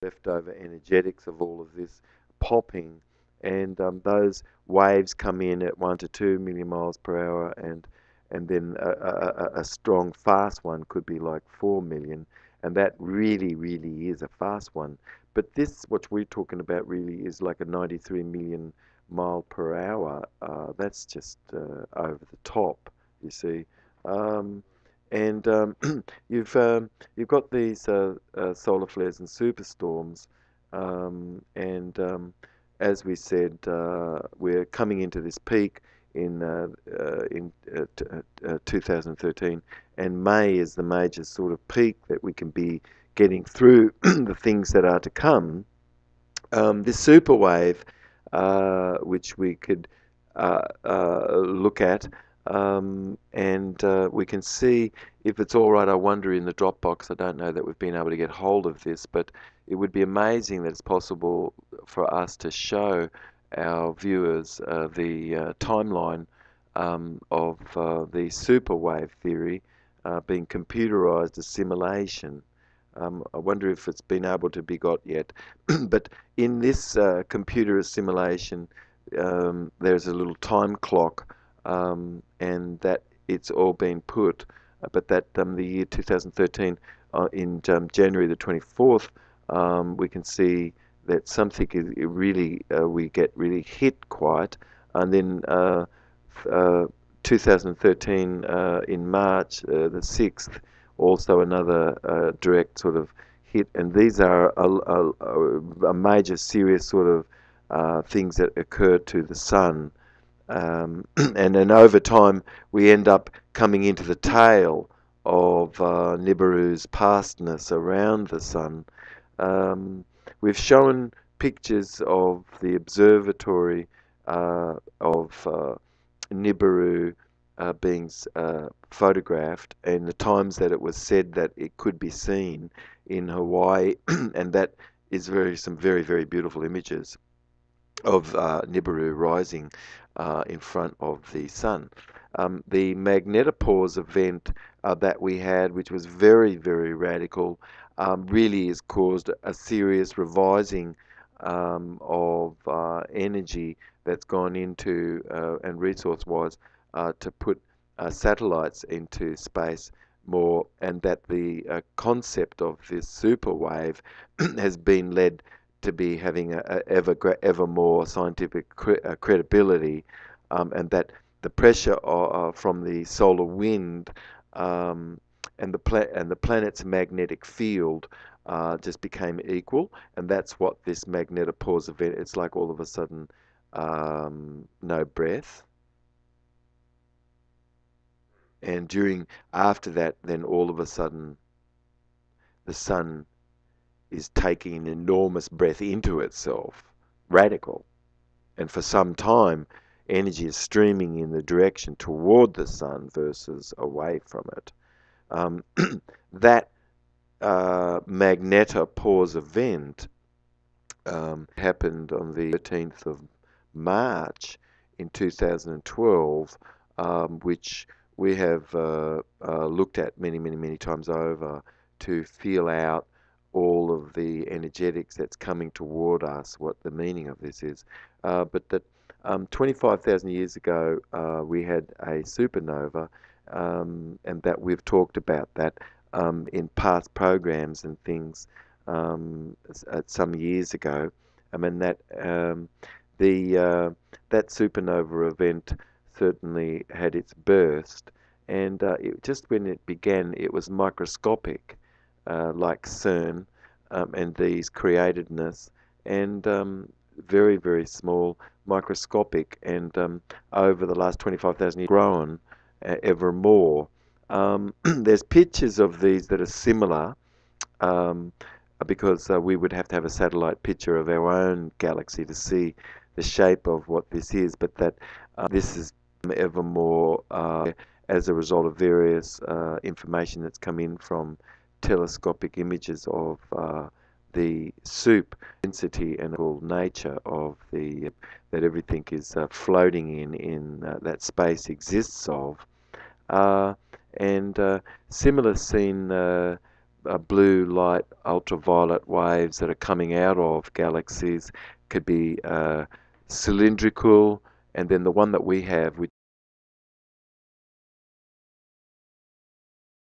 leftover energetics of all of this popping, and those waves come in at 1 to 2 million miles per hour, and then a strong fast one could be like 4 million, and that really is a fast one. But this, what we're talking about, really is like a 93 million mile per hour. That's just over the top, you see. Um, and you've you've got these solar flares and superstorms, and as we said, we're coming into this peak in 2013, and May is the major sort of peak that we can be getting through the things that are to come. This super wave, which we could look at, and we can see if it's all right. I wonder in the Dropbox, I don't know that we've been able to get hold of this, but it would be amazing that it's possible for us to show our viewers the timeline of the super wave theory being computerized as simulation. I wonder if it's been able to be got yet. But in this computer simulation, there's a little time clock, and that it's all been put. But that the year 2013, in January the 24th, we can see that something is really, we get really hit quite, and then uh, 2013 in March the 6th, also another direct sort of hit, and these are a major serious sort of things that occur to the sun, and then over time we end up coming into the tail of Nibiru's pastness around the sun. Um, we've shown pictures of the observatory of Nibiru being photographed, and the times that it was said that it could be seen in Hawaii, and that is some very beautiful images of Nibiru rising in front of the sun. The magnetopause event that we had, which was very radical, really has caused a serious revising of energy that's gone into, and resource-wise, to put satellites into space more, and that the concept of this super wave has been led to be having ever more scientific credibility, and that the pressure from the solar wind, um, and the planet's magnetic field just became equal, and that's what this magnetopause event. It's like all of a sudden, no breath, and after that, then all of a sudden, the sun is taking an enormous breath into itself, radical. And for some time, energy is streaming in the direction toward the sun versus away from it. Um, that magnetopause event happened on the 13th of March in 2012, which we have looked at many times over to feel out all of the energetics that's coming toward us, what the meaning of this is. But that 25,000 years ago, we had a supernova, and that we've talked about that in past programs and things some years ago. I mean the that supernova event certainly had its burst, and just when it began, it was microscopic, like CERN, and these createdness, and very small, microscopic, and over the last 25,000 years grown ever more. There's pictures of these that are similar, um, because we would have to have a satellite picture of our own galaxy to see the shape of what this is, but that this is ever more as a result of various information that's come in from telescopic images of the soup density and nature of the that everything is floating in that space exists of, uh, and similar seen blue light, ultraviolet waves that are coming out of galaxies could be cylindrical, and then the one that we have, which